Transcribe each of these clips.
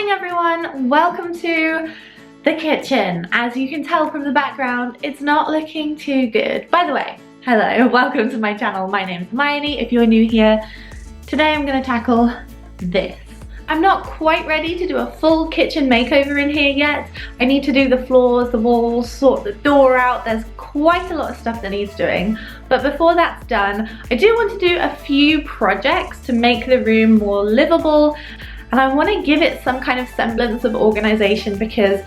morning everyone, welcome to the kitchen. As you can tell from the background, it's not looking too good. By the way, hello, welcome to my channel. My name's Hermione if you're new here. Today I'm going to tackle this. I'm not quite ready to do a full kitchen makeover in here yet. I need to do the floors, the walls, sort the door out. There's quite a lot of stuff that needs doing. But before that's done, I do want to do a few projects to make the room more livable. And I want to give it some kind of semblance of organization because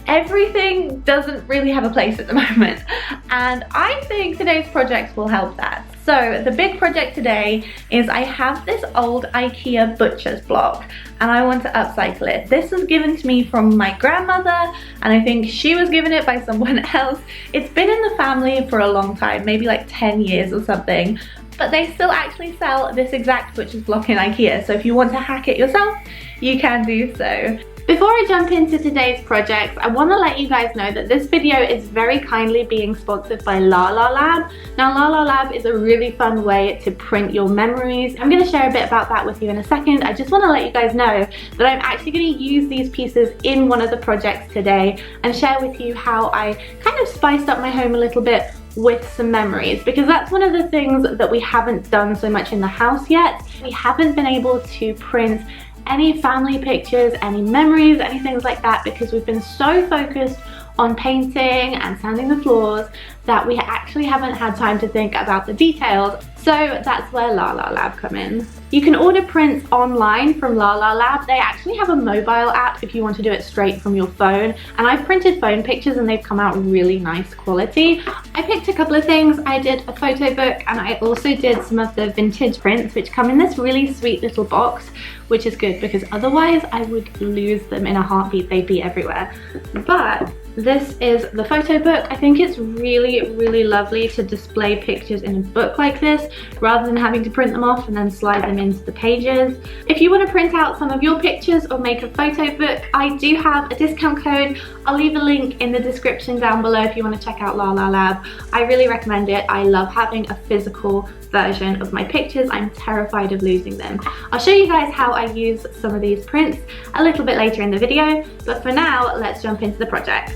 everything doesn't really have a place at the moment. And I think today's projects will help that. So the big project today is I have this old Ikea butcher's block and I want to upcycle it. This was given to me from my grandmother and I think she was given it by someone else. It's been in the family for a long time, maybe like 10 years or something. But they still actually sell this exact butcher's block in Ikea, so if you want to hack it yourself, you can do so. Before I jump into today's projects, I want to let you guys know that this video is very kindly being sponsored by Lalalab. Now Lalalab is a really fun way to print your memories. I'm going to share a bit about that with you in a second. I just want to let you guys know that I'm actually going to use these pieces in one of the projects today and share with you how I kind of spiced up my home a little bit with some memories, because that's one of the things that we haven't done so much in the house yet. We haven't been able to print any family pictures, any memories, any things like that, because we've been so focused on painting and sanding the floors that we actually haven't had time to think about the details. So that's where Lalalab come in. You can order prints online from Lalalab. They actually have a mobile app if you want to do it straight from your phone. And I've printed phone pictures and they've come out really nice quality. I picked a couple of things. I did a photo book and I also did some of the vintage prints which come in this really sweet little box, which is good because otherwise I would lose them in a heartbeat. They'd be everywhere. But this is the photo book. I think it's really lovely to display pictures in a book like this rather than having to print them off and then slide them into the pages. If you want to print out some of your pictures or make a photo book, I do have a discount code. I'll leave a link in the description down below if you want to check out Lalalab. I really recommend it. I love having a physical version of my pictures. I'm terrified of losing them. I'll show you guys how I use some of these prints a little bit later in the video, but for now, let's jump into the project.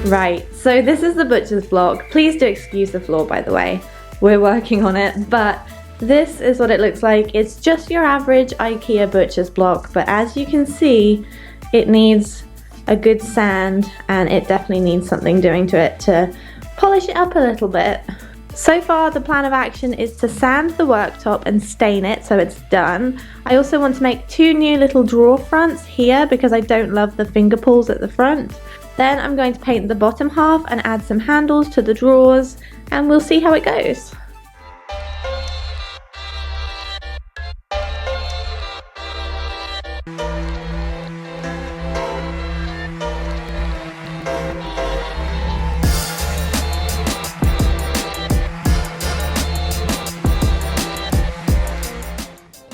Right, so this is the butcher's block. Please do excuse the floor, by the way. We're working on it, but this is what it looks like. It's just your average Ikea butcher's block, but as you can see, it needs a good sand and it definitely needs something doing to it to polish it up a little bit. So far the plan of action is to sand the worktop and stain it so it's done. I also want to make two new little drawer fronts here because I don't love the finger pulls at the front. Then I'm going to paint the bottom half and add some handles to the drawers and we'll see how it goes.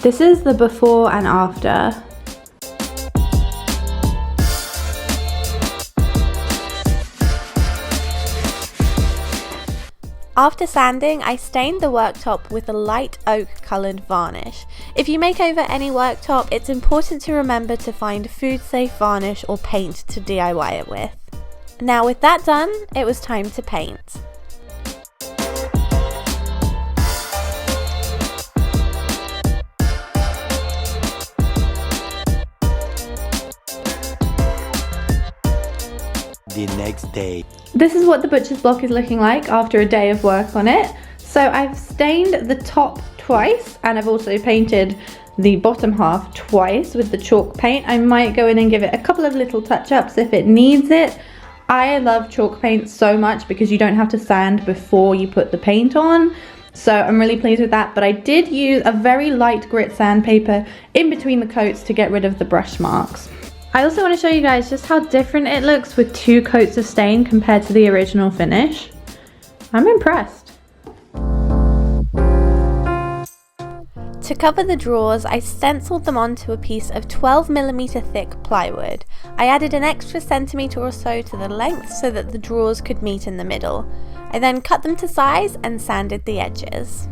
This is the before and after. After sanding, I stained the worktop with a light oak coloured varnish. If you make over any worktop, it's important to remember to find food safe varnish or paint to DIY it with. Now with that done, it was time to paint. The next day. This is what the butcher's block is looking like after a day of work on it. So I've stained the top twice and I've also painted the bottom half twice with the chalk paint. I might go in and give it a couple of little touch-ups if it needs it. I love chalk paint so much because you don't have to sand before you put the paint on. So I'm really pleased with that, but I did use a very light grit sandpaper in between the coats to get rid of the brush marks. I also want to show you guys just how different it looks with 2 coats of stain compared to the original finish. I'm impressed. To cover the drawers, I stenciled them onto a piece of 12mm thick plywood. I added an extra centimetre or so to the length so that the drawers could meet in the middle. I then cut them to size and sanded the edges.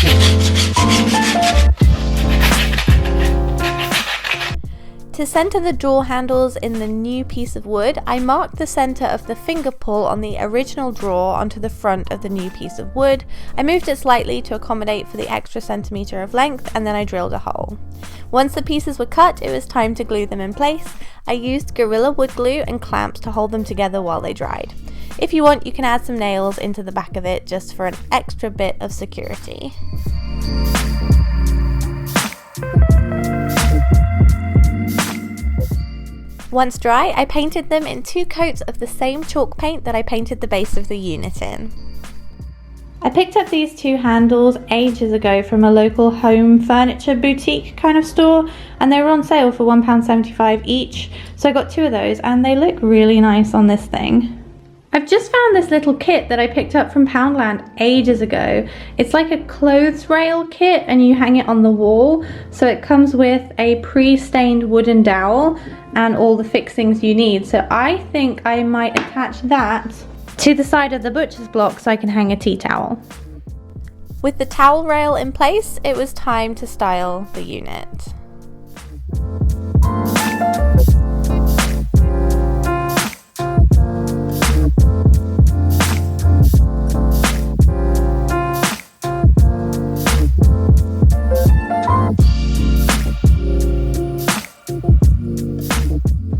To center the door handles in the new piece of wood, I marked the center of the finger pull on the original drawer onto the front of the new piece of wood. I moved it slightly to accommodate for the extra centimeter of length, and then I drilled a hole. Once the pieces were cut, it was time to glue them in place. I used Gorilla wood glue and clamps to hold them together while they dried. If you want, you can add some nails into the back of it just for an extra bit of security. Once dry, I painted them in 2 coats of the same chalk paint that I painted the base of the unit in. I picked up these 2 handles ages ago from a local home furniture boutique kind of store, and they were on sale for £1.75 each, so I got 2 of those and they look really nice on this thing. I've just found this little kit that I picked up from Poundland ages ago. It's like a clothes rail kit and you hang it on the wall. So it comes with a pre-stained wooden dowel and all the fixings you need. So I think I might attach that to the side of the butcher's block so I can hang a tea towel. With the towel rail in place, it was time to style the unit.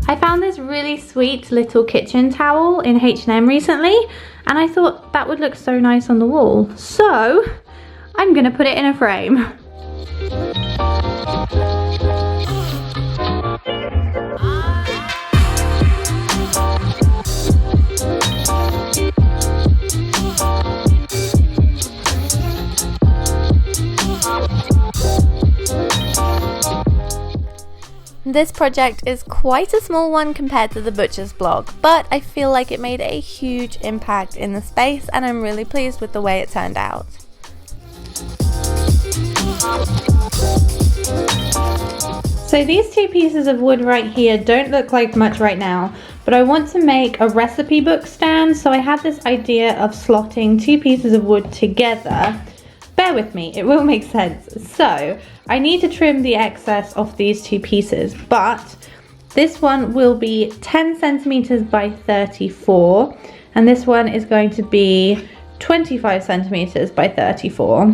I found this really sweet little kitchen towel in H&M recently, and I thought that would look so nice on the wall. So I'm gonna put it in a frame. This project is quite a small one compared to the butcher's block, but I feel like it made a huge impact in the space and I'm really pleased with the way it turned out. So these 2 pieces of wood right here don't look like much right now, but I want to make a recipe book stand, so I had this idea of slotting 2 pieces of wood together. Bear with me, it will make sense. So I need to trim the excess off these 2 pieces, but this one will be 10 centimeters by 34, and this one is going to be 25 centimeters by 34.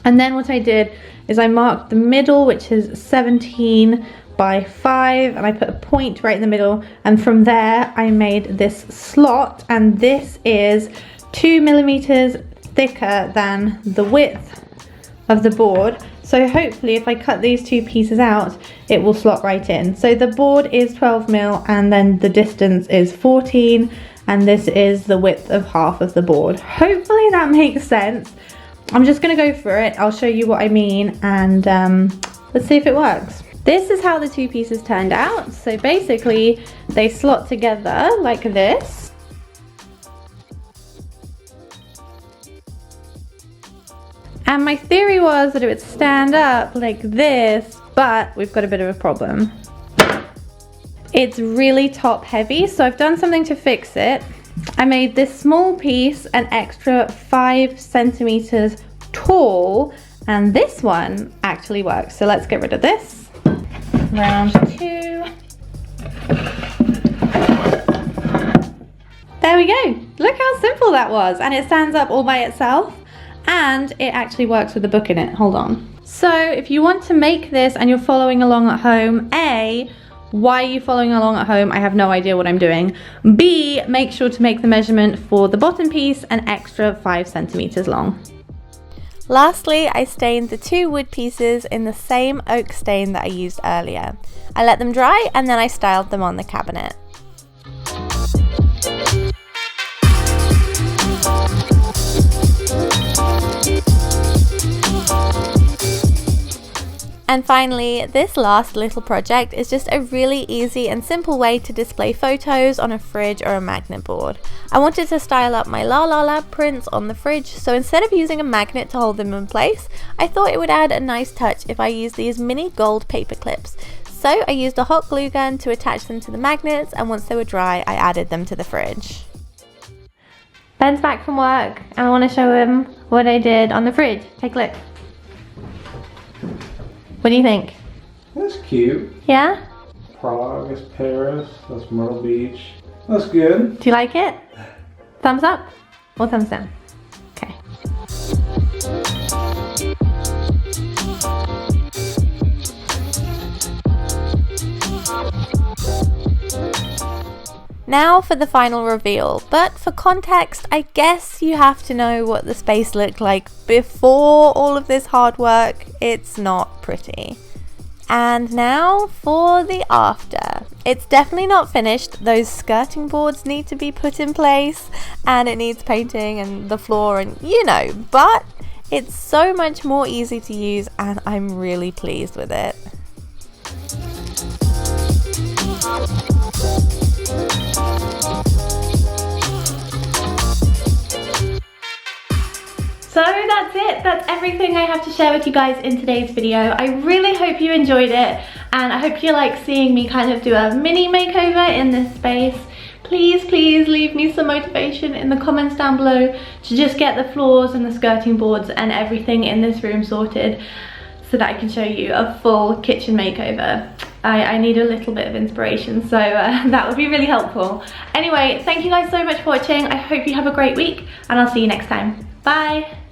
And then what I did is I marked the middle, which is 17 by 5, and I put a point right in the middle, and from there I made this slot, and this is 2 millimeters thicker than the width of the board. So hopefully if I cut these 2 pieces out, it will slot right in. So the board is 12 mil and then the distance is 14, and this is the width of half of the board. Hopefully that makes sense. I'm just gonna go through it. I'll show you what I mean, and let's see if it works. This is how the 2 pieces turned out. So basically they slot together like this. And my theory was that it would stand up like this, but we've got a bit of a problem. It's really top heavy, so I've done something to fix it. I made this small piece an extra 5 centimeters tall, and this one actually works. So let's get rid of this. Round 2. There we go. Look how simple that was, and it stands up all by itself. And it actually works with the book in it. Hold on. So if you want to make this and you're following along at home, A, why are you following along at home? I have no idea what I'm doing. B, make sure to make the measurement for the bottom piece an extra 5 centimeters long. Lastly, I stained the 2 wood pieces in the same oak stain that I used earlier. I let them dry and then I styled them on the cabinet. And finally, this last little project is just a really easy and simple way to display photos on a fridge or a magnet board. I wanted to style up my Lalalab prints on the fridge, so instead of using a magnet to hold them in place, I thought it would add a nice touch if I used these mini gold paper clips. So I used a hot glue gun to attach them to the magnets, and once they were dry, I added them to the fridge. Ben's back from work and I want to show him what I did on the fridge. Take a look. What do you think? That's cute. Yeah? Prague is Paris. That's Myrtle Beach. That's good. Do you like it? Thumbs up or thumbs down? Okay. Now for the final reveal, but for context, I guess you have to know what the space looked like before all of this hard work. It's not pretty. And now for the after. It's definitely not finished. Those skirting boards need to be put in place and it needs painting and the floor and you know, but it's so much more easy to use and I'm really pleased with it. So that's it, that's everything I have to share with you guys in today's video. I really hope you enjoyed it and I hope you like seeing me kind of do a mini makeover in this space. Please leave me some motivation in the comments down below to just get the floors and the skirting boards and everything in this room sorted so that I can show you a full kitchen makeover. I need a little bit of inspiration, so that would be really helpful. Anyway, thank you guys so much for watching. I hope you have a great week and I'll see you next time. Bye!